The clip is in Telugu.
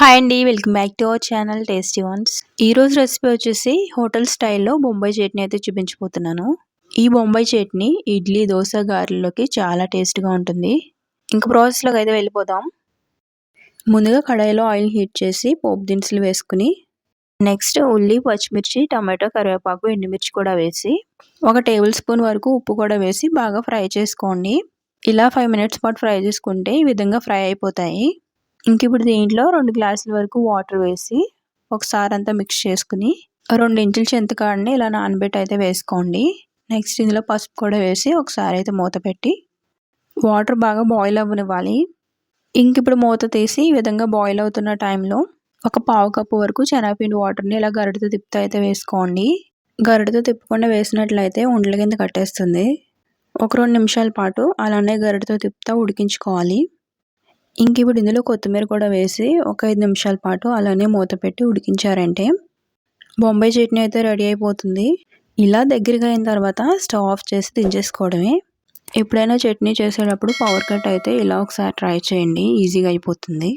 హాయ్ అండి. Welcome back to our channel tasty once. ఈరోజు రెసిపీ వచ్చేసి హోటల్ స్టైల్లో బొంబాయి చట్నీ అయితే చూపించబోతున్నాను. ఈ బొంబాయి చట్నీ ఇడ్లీ, దోశ, గారెల్లోకి చాలా టేస్ట్గా ఉంటుంది. ఇంకా ప్రాసెస్లోకి అయితే వెళ్ళిపోదాం. ముందుగా కడాయిలో ఆయిల్ హీట్ చేసి పోపు దినుసులు వేసుకుని నెక్స్ట్ ఉల్లి, పచ్చిమిర్చి, టమాటో, కరివేపాకు, ఎండుమిర్చి కూడా వేసి 1 టేబుల్ స్పూన్ వరకు ఉప్పు కూడా వేసి బాగా ఫ్రై చేసుకోండి. ఇలా 5 మినిట్స్ పాటు ఫ్రై చేసుకుంటే ఈ విధంగా ఫ్రై అయిపోతాయి. ఇంక ఇప్పుడు దీంట్లో 2 గ్లాసుల వరకు వాటర్ వేసి ఒకసారి అంతా మిక్స్ చేసుకుని 2 ఇంచుల చింతకాడని ఇలా నానబెట్టి అయితే వేసుకోండి. నెక్స్ట్ ఇందులో పసుపు కూడా వేసి ఒకసారి అయితే మూత పెట్టి వాటర్ బాగా బాయిల్ అవ్వనివ్వాలి. ఇంక ఇప్పుడు మూత తీసి ఈ విధంగా బాయిల్ అవుతున్న టైంలో 1 పావు కప్పు వరకు శనగపిండి వాటర్ని ఇలా గరిటెతో తిప్పుతూ అయితే వేసుకోండి. గరిటెతో తిప్పకుండా వేసినట్లయితే ఉండల కింద కట్టేస్తుంది. ఒక 2 నిమిషాల పాటు అలానే గరిటెతో తిప్పుతూ ఉడికించుకోవాలి. ఇంక ఇప్పుడు ఇందులో కొత్తిమీర కూడా వేసి ఒక 5 నిమిషాల పాటు అలానే మూత పెట్టి ఉడికించారంటే బొంబాయి చట్నీ అయితే రెడీ అయిపోతుంది. ఇలా దగ్గరగా అయిన తర్వాత స్టవ్ ఆఫ్ చేసి దించేసుకోవడమే. ఎప్పుడైనా చట్నీ చేసేటప్పుడు పవర్ కట్ అయితే ఇలా ఒకసారి ట్రై చేయండి, ఈజీగా అయిపోతుంది.